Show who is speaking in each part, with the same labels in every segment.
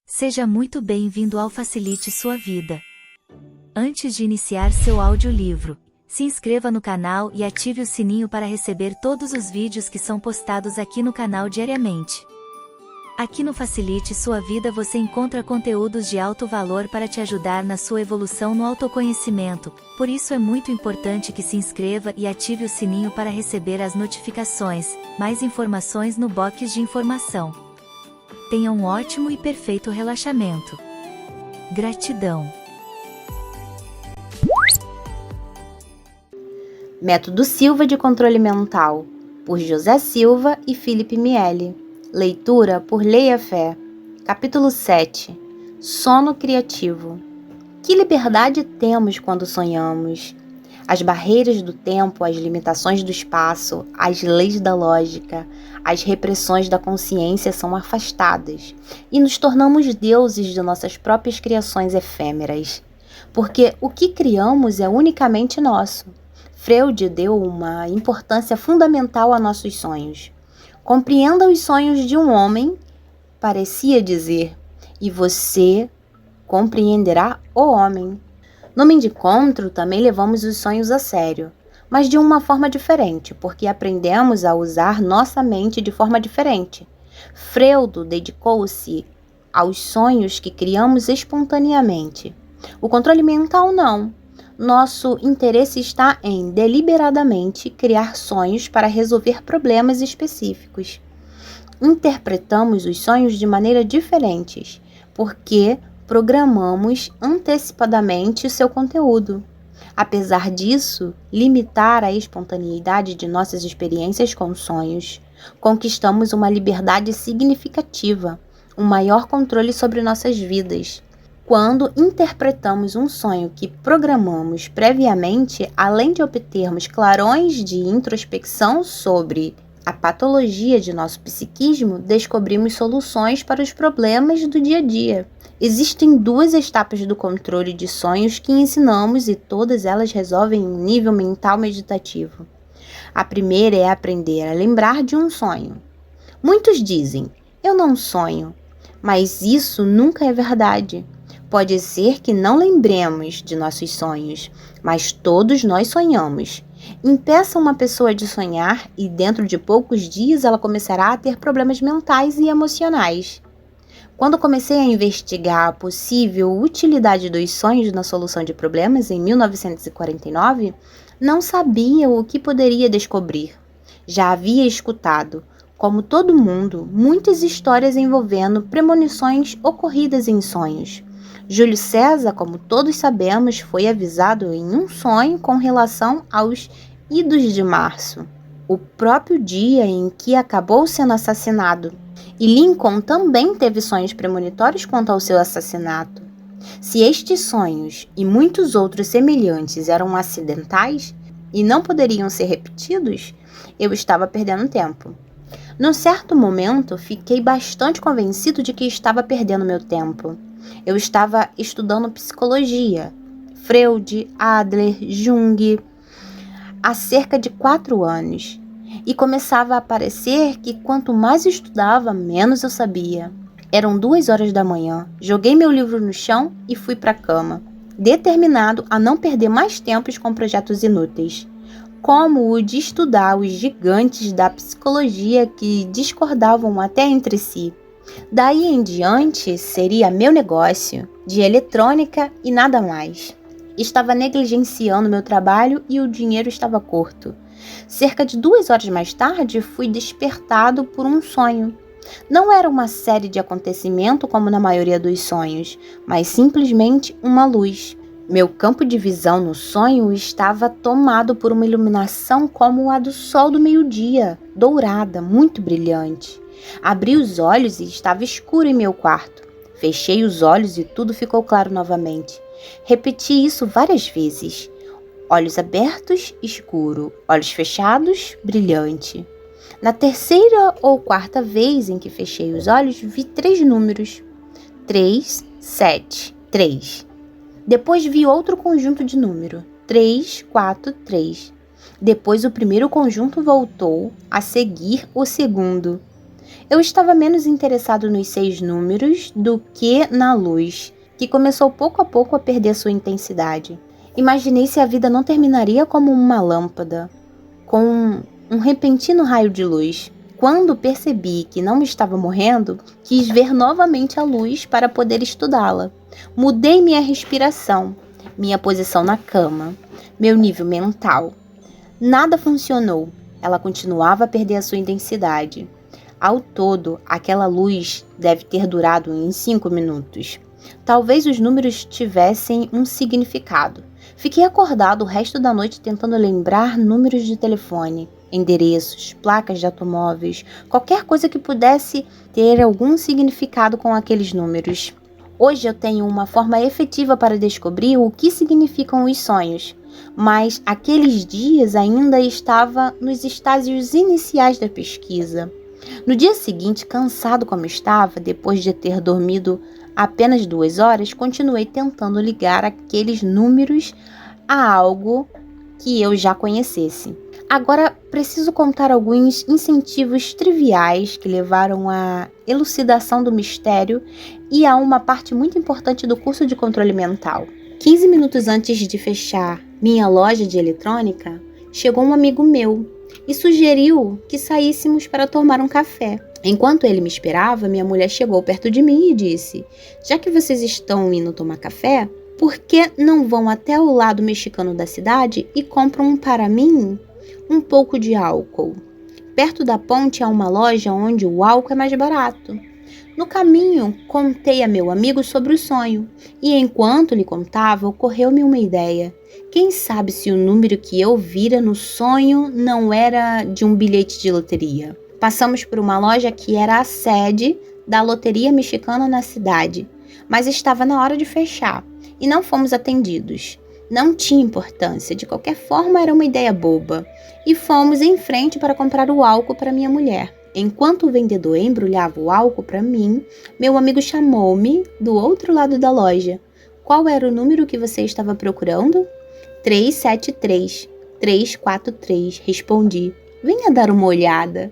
Speaker 1: Seja muito bem-vindo ao Facilite Sua Vida. Antes de iniciar seu audiolivro, se inscreva no canal e ative o sininho para receber todos os vídeos que são postados aqui no canal diariamente. Aqui no Facilite Sua Vida você encontra conteúdos de alto valor para te ajudar na sua evolução no autoconhecimento, por isso é muito importante que se inscreva e ative o sininho para receber as notificações. Mais informações no box de informação. Tenha um ótimo e perfeito relaxamento. Gratidão.
Speaker 2: Método Silva de Controle Mental, por José Silva e Felipe Miele. Leitura por Leia Fé. Capítulo 7. Sono criativo. Que liberdade temos quando sonhamos? As barreiras do tempo, as limitações do espaço, as leis da lógica, as repressões da consciência são afastadas e nos tornamos deuses de nossas próprias criações efêmeras. Porque o que criamos é unicamente nosso. Freud deu uma importância fundamental a nossos sonhos. Compreenda os sonhos de um homem, parecia dizer, e você compreenderá o homem. No Mindcontro também levamos os sonhos a sério, mas de uma forma diferente, porque aprendemos a usar nossa mente de forma diferente. Freud dedicou-se aos sonhos que criamos espontaneamente. O controle mental não. Nosso interesse está em, deliberadamente, criar sonhos para resolver problemas específicos. Interpretamos os sonhos de maneira diferentes, porque programamos antecipadamente o seu conteúdo. Apesar disso, limitar a espontaneidade de nossas experiências com sonhos, conquistamos uma liberdade significativa, um maior controle sobre nossas vidas. Quando interpretamos um sonho que programamos previamente, além de obtermos clarões de introspecção sobre a patologia de nosso psiquismo, descobrimos soluções para os problemas do dia a dia. Existem duas etapas do controle de sonhos que ensinamos e todas elas resolvem em um nível mental meditativo. A primeira é aprender a lembrar de um sonho. Muitos dizem, eu não sonho, mas isso nunca é verdade. Pode ser que não lembremos de nossos sonhos, mas todos nós sonhamos. Impeça uma pessoa de sonhar e dentro de poucos dias ela começará a ter problemas mentais e emocionais. Quando comecei a investigar a possível utilidade dos sonhos na solução de problemas em 1949, não sabia o que poderia descobrir. Já havia escutado, como todo mundo, muitas histórias envolvendo premonições ocorridas em sonhos. Júlio César, como todos sabemos, foi avisado em um sonho com relação aos idos de março, o próprio dia em que acabou sendo assassinado. E Lincoln também teve sonhos premonitórios quanto ao seu assassinato. Se estes sonhos e muitos outros semelhantes eram acidentais e não poderiam ser repetidos, eu estava perdendo tempo. Num certo momento, fiquei bastante convencido de que estava perdendo meu tempo. Eu estava estudando psicologia, Freud, Adler, Jung, há cerca de 4 anos. E começava a parecer que quanto mais estudava, menos eu sabia. Eram 2 horas da manhã, joguei meu livro no chão e fui para a cama, determinado a não perder mais tempo com projetos inúteis, como o de estudar os gigantes da psicologia que discordavam até entre si. Daí em diante seria meu negócio, de eletrônica e nada mais. Estava negligenciando meu trabalho e o dinheiro estava curto. Cerca de 2 horas mais tarde, fui despertado por um sonho. Não era uma série de acontecimentos como na maioria dos sonhos, mas simplesmente uma luz. Meu campo de visão no sonho estava tomado por uma iluminação como a do sol do meio-dia, dourada, muito brilhante. Abri os olhos e estava escuro em meu quarto. Fechei os olhos e tudo ficou claro novamente. Repeti isso várias vezes. Olhos abertos, escuro. Olhos fechados, brilhante. Na terceira ou quarta vez em que fechei os olhos, vi 3 números. 3, 7, 3. Depois vi outro conjunto de número. 3, 4, 3. Depois o primeiro conjunto voltou, a seguir o segundo. Eu estava menos interessado nos 6 números do que na luz, que começou pouco a pouco a perder sua intensidade. Imaginei se a vida não terminaria como uma lâmpada, com um repentino raio de luz. Quando percebi que não estava morrendo, quis ver novamente a luz para poder estudá-la. Mudei minha respiração, minha posição na cama, meu nível mental. Nada funcionou. Ela continuava a perder a sua intensidade. Ao todo, aquela luz deve ter durado uns 5 minutos. Talvez os números tivessem um significado. Fiquei acordado o resto da noite tentando lembrar números de telefone, endereços, placas de automóveis, qualquer coisa que pudesse ter algum significado com aqueles números. Hoje eu tenho uma forma efetiva para descobrir o que significam os sonhos, mas aqueles dias ainda estava nos estágios iniciais da pesquisa. No dia seguinte, cansado como estava, depois de ter dormido apenas 2 horas, continuei tentando ligar aqueles números a algo que eu já conhecesse. Agora, preciso contar alguns incentivos triviais que levaram à elucidação do mistério e a uma parte muito importante do curso de controle mental. 15 minutos antes de fechar minha loja de eletrônica, chegou um amigo meu e sugeriu que saíssemos para tomar um café. Enquanto ele me esperava, minha mulher chegou perto de mim e disse: "Já que vocês estão indo tomar café, por que não vão até o lado mexicano da cidade e compram para mim um pouco de álcool? Perto da ponte há uma loja onde o álcool é mais barato." No caminho, contei a meu amigo sobre o sonho, e enquanto lhe contava, ocorreu-me uma ideia. Quem sabe se o número que eu vira no sonho não era de um bilhete de loteria? Passamos por uma loja que era a sede da loteria mexicana na cidade, mas estava na hora de fechar, e não fomos atendidos. Não tinha importância, de qualquer forma era uma ideia boba, e fomos em frente para comprar o álcool para minha mulher. Enquanto o vendedor embrulhava o álcool para mim, meu amigo chamou-me do outro lado da loja. "Qual era o número que você estava procurando?" 373, 343, respondi. "Venha dar uma olhada."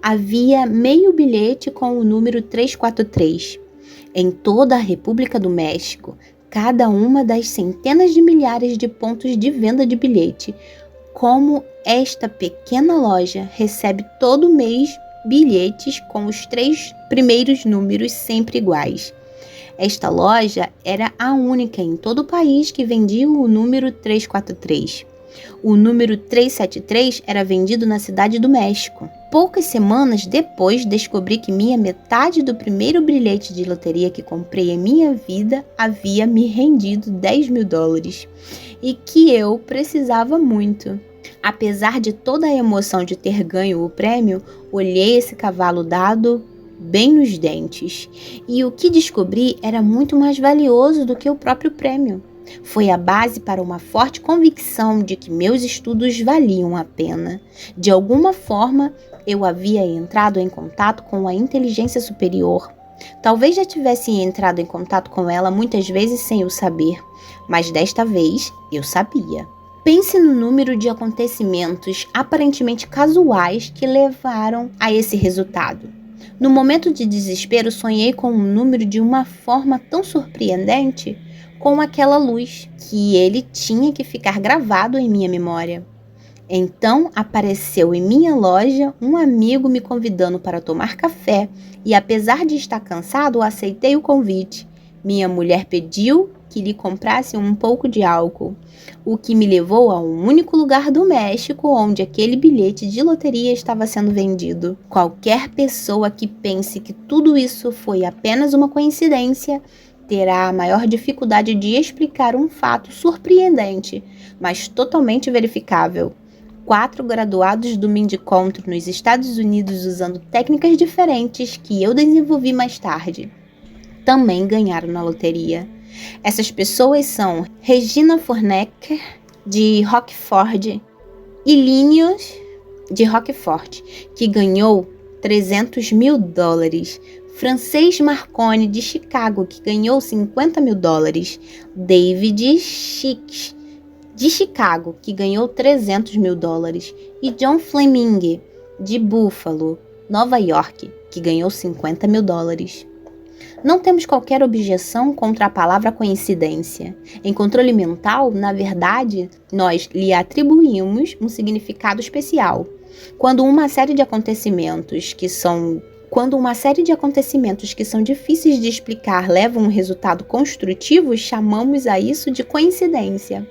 Speaker 2: Havia meio bilhete com o número 343. Em toda a República do México, cada uma das centenas de milhares de pontos de venda de bilhete, como esta pequena loja recebe todo mês bilhetes com os 3 primeiros números sempre iguais. Esta loja era a única em todo o país que vendia o número 343. O número 373 era vendido na cidade do México. Poucas semanas depois, descobri que metade do primeiro bilhete de loteria que comprei em minha vida havia me rendido $10.000 e que eu precisava muito. Apesar de toda a emoção de ter ganho o prêmio, olhei esse cavalo dado bem nos dentes, e o que descobri era muito mais valioso do que o próprio prêmio. Foi a base para uma forte convicção de que meus estudos valiam a pena. De alguma forma, eu havia entrado em contato com a inteligência superior. Talvez já tivesse entrado em contato com ela muitas vezes sem eu saber, mas desta vez eu sabia. Pense no número de acontecimentos aparentemente casuais que levaram a esse resultado. No momento de desespero, sonhei com um número de uma forma tão surpreendente com aquela luz, que ele tinha que ficar gravado em minha memória. Então apareceu em minha loja um amigo me convidando para tomar café e, apesar de estar cansado, aceitei o convite. Minha mulher pediu que lhe comprasse um pouco de álcool, o que me levou a um único lugar do México onde aquele bilhete de loteria estava sendo vendido. Qualquer pessoa que pense que tudo isso foi apenas uma coincidência terá a maior dificuldade de explicar um fato surpreendente, mas totalmente verificável. 4 graduados do Mindicontro nos Estados Unidos, usando técnicas diferentes que eu desenvolvi mais tarde, também ganharam na loteria. Essas pessoas são Regina Fornecker, de Rockford, e Linus, de Rockford, que ganhou $300.000. Frances Marconi, de Chicago, que ganhou $50.000. David Schick, de Chicago, que ganhou $300.000. E John Fleming, de Buffalo, Nova York, que ganhou $50.000. Não temos qualquer objeção contra a palavra coincidência. Em controle mental, na verdade, nós lhe atribuímos um significado especial. Quando uma série de acontecimentos que são difíceis de explicar levam a um resultado construtivo, chamamos a isso de coincidência.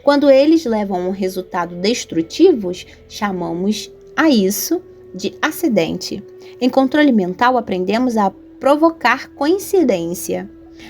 Speaker 2: Quando eles levam a um resultado destrutivo, chamamos a isso de acidente. Em controle mental, aprendemos a provocar coincidência.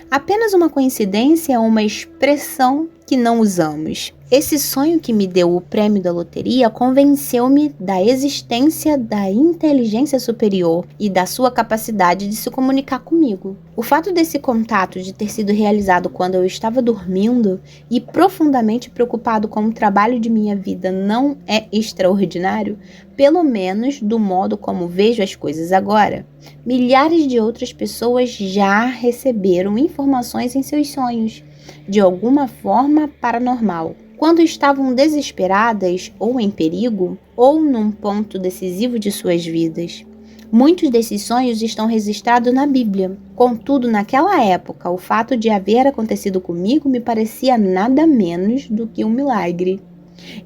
Speaker 2: Apenas uma coincidência é uma expressão que não usamos. Esse sonho que me deu o prêmio da loteria convenceu-me da existência da inteligência superior e da sua capacidade de se comunicar comigo. O fato desse contato de ter sido realizado quando eu estava dormindo e profundamente preocupado com o trabalho de minha vida não é extraordinário, pelo menos do modo como vejo as coisas agora. Milhares de outras pessoas já receberam informações em seus sonhos, de alguma forma paranormal. Quando estavam desesperadas ou em perigo, ou num ponto decisivo de suas vidas. Muitos desses sonhos estão registrados na Bíblia. Contudo, naquela época, o fato de haver acontecido comigo me parecia nada menos do que um milagre.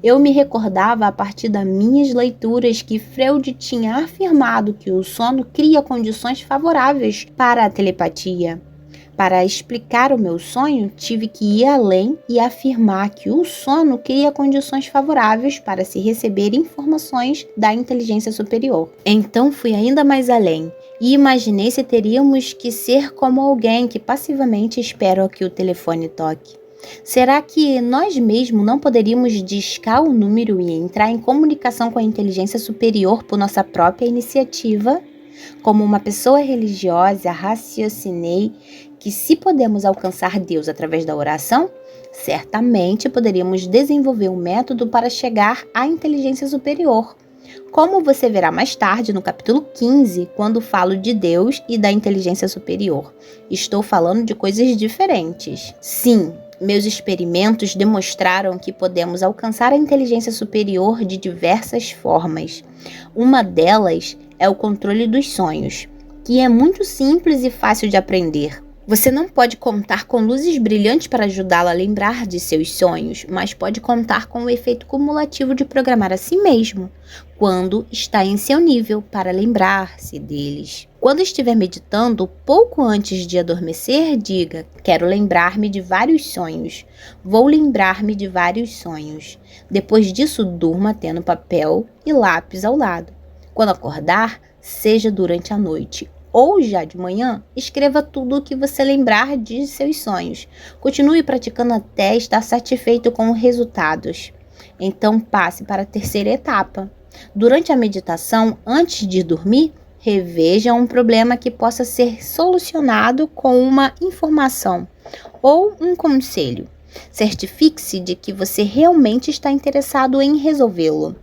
Speaker 2: Eu me recordava a partir das minhas leituras que Freud tinha afirmado que o sono cria condições favoráveis para a telepatia. Para explicar o meu sonho, tive que ir além e afirmar que o sono cria condições favoráveis para se receber informações da inteligência superior. Então fui ainda mais além e imaginei se teríamos que ser como alguém que passivamente espera que o telefone toque. Será que nós mesmos não poderíamos discar o número e entrar em comunicação com a inteligência superior por nossa própria iniciativa? Como uma pessoa religiosa, raciocinei que se podemos alcançar Deus através da oração, certamente poderíamos desenvolver um método para chegar à inteligência superior. Como você verá mais tarde no capítulo 15, quando falo de Deus e da inteligência superior. Estou falando de coisas diferentes. Sim, meus experimentos demonstraram que podemos alcançar a inteligência superior de diversas formas. Uma delas é o controle dos sonhos, que é muito simples e fácil de aprender. Você não pode contar com luzes brilhantes para ajudá-lo a lembrar de seus sonhos, mas pode contar com o efeito cumulativo de programar a si mesmo, quando está em seu nível, para lembrar-se deles. Quando estiver meditando, pouco antes de adormecer, diga: quero lembrar-me de vários sonhos. Vou lembrar-me de vários sonhos. Depois disso, durma tendo papel e lápis ao lado. Quando acordar, seja durante a noite ou já de manhã, escreva tudo o que você lembrar de seus sonhos. Continue praticando até estar satisfeito com os resultados. Então passe para a terceira etapa. Durante a meditação, antes de dormir, reveja um problema que possa ser solucionado com uma informação ou um conselho. Certifique-se de que você realmente está interessado em resolvê-lo.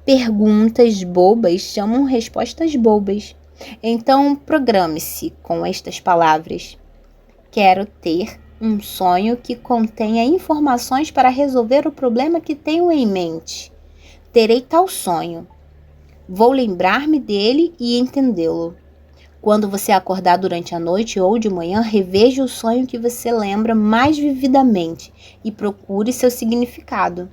Speaker 2: Perguntas bobas chamam respostas bobas. Então, programe-se com estas palavras. Quero ter um sonho que contenha informações para resolver o problema que tenho em mente. Terei tal sonho. Vou lembrar-me dele e entendê-lo. Quando você acordar durante a noite ou de manhã, reveja o sonho que você lembra mais vividamente e procure seu significado.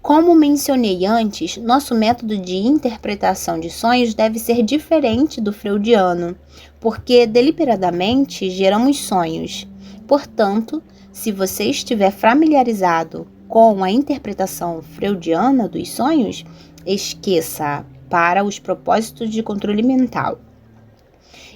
Speaker 2: Como mencionei antes, nosso método de interpretação de sonhos deve ser diferente do freudiano, porque deliberadamente geramos sonhos. Portanto, se você estiver familiarizado com a interpretação freudiana dos sonhos, esqueça-a para os propósitos de controle mental.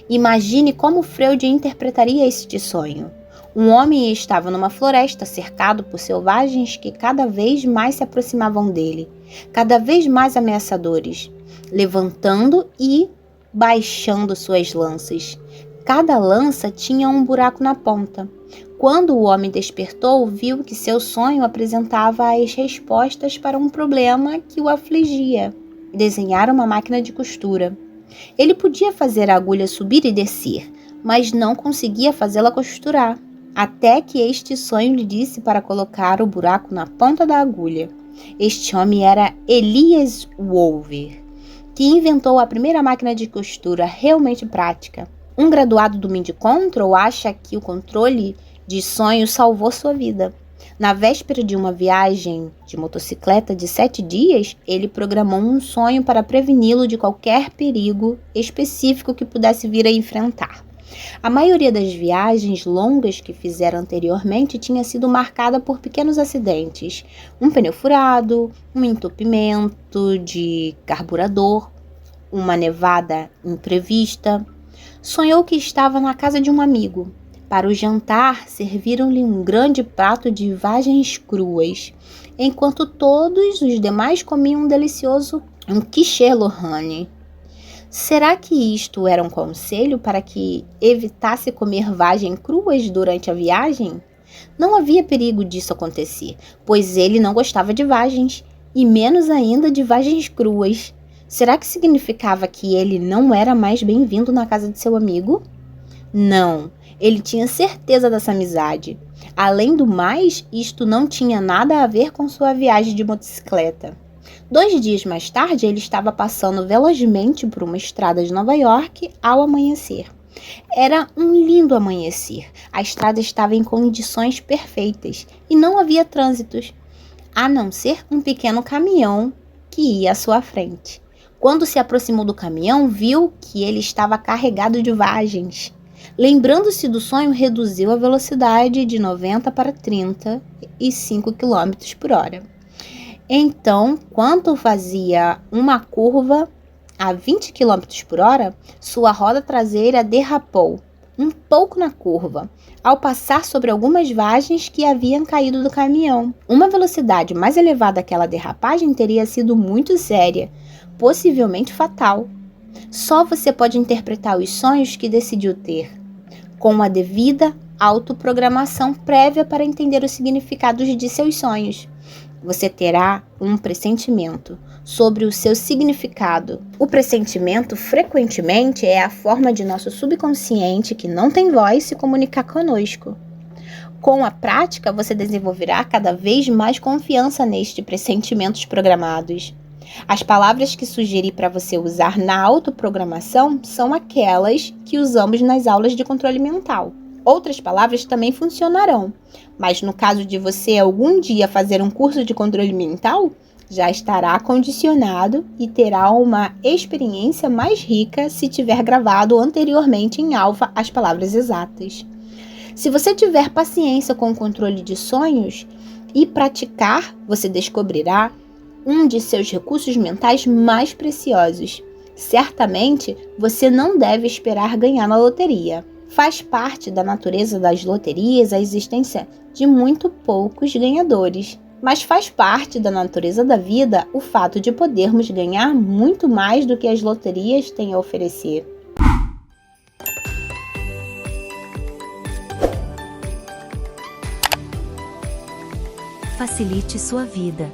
Speaker 2: Imagine como Freud interpretaria este sonho. Um homem estava numa floresta cercado por selvagens que cada vez mais se aproximavam dele, cada vez mais ameaçadores, levantando e baixando suas lanças. Cada lança tinha um buraco na ponta. Quando o homem despertou, viu que seu sonho apresentava as respostas para um problema que o afligia: desenhar uma máquina de costura. Ele podia fazer a agulha subir e descer, mas não conseguia fazê-la costurar. Até que este sonho lhe disse para colocar o buraco na ponta da agulha. Este homem era Elias Wolver, que inventou a primeira máquina de costura realmente prática? Um graduado do Mind Control acha que o controle de sonhos salvou sua vida. Na véspera de uma viagem de motocicleta de 7 dias, ele programou um sonho para preveni-lo de qualquer perigo específico que pudesse vir a enfrentar. A maioria das viagens longas que fizeram anteriormente tinha sido marcada por pequenos acidentes, um pneu furado, um entupimento de carburador, uma nevada imprevista. Sonhou que estava na casa de um amigo. Para o jantar, serviram-lhe um grande prato de vagens cruas, enquanto todos os demais comiam um delicioso quiche Lohane. Será que isto era um conselho para que evitasse comer vagens cruas durante a viagem? Não havia perigo disso acontecer, pois ele não gostava de vagens, e menos ainda de vagens cruas. Será que significava que ele não era mais bem-vindo na casa de seu amigo? Não, ele tinha certeza dessa amizade. Além do mais, isto não tinha nada a ver com sua viagem de motocicleta. 2 dias mais tarde, ele estava passando velozmente por uma estrada de Nova York ao amanhecer. Era um lindo amanhecer. A estrada estava em condições perfeitas e não havia trânsitos, a não ser um pequeno caminhão que ia à sua frente. Quando se aproximou do caminhão, viu que ele estava carregado de vagens. Lembrando-se do sonho, reduziu a velocidade de 90 para 35 km por hora. Então, quando fazia uma curva a 20 km por hora, sua roda traseira derrapou um pouco na curva, ao passar sobre algumas vagens que haviam caído do caminhão. Uma velocidade mais elevada àquela derrapagem teria sido muito séria, possivelmente fatal. Só você pode interpretar os sonhos que decidiu ter, com a devida autoprogramação prévia para entender os significados de seus sonhos. Você terá um pressentimento sobre o seu significado. O pressentimento, frequentemente, é a forma de nosso subconsciente, que não tem voz, se comunicar conosco. Com a prática, você desenvolverá cada vez mais confiança nestes pressentimentos programados. As palavras que sugeri para você usar na autoprogramação são aquelas que usamos nas aulas de controle mental. Outras palavras também funcionarão, mas no caso de você algum dia fazer um curso de controle mental, já estará condicionado e terá uma experiência mais rica se tiver gravado anteriormente em alfa as palavras exatas. Se você tiver paciência com o controle de sonhos e praticar, você descobrirá um de seus recursos mentais mais preciosos. Certamente, você não deve esperar ganhar na loteria. Faz parte da natureza das loterias a existência de muito poucos ganhadores, mas faz parte da natureza da vida o fato de podermos ganhar muito mais do que as loterias têm a oferecer.
Speaker 1: Facilite sua vida.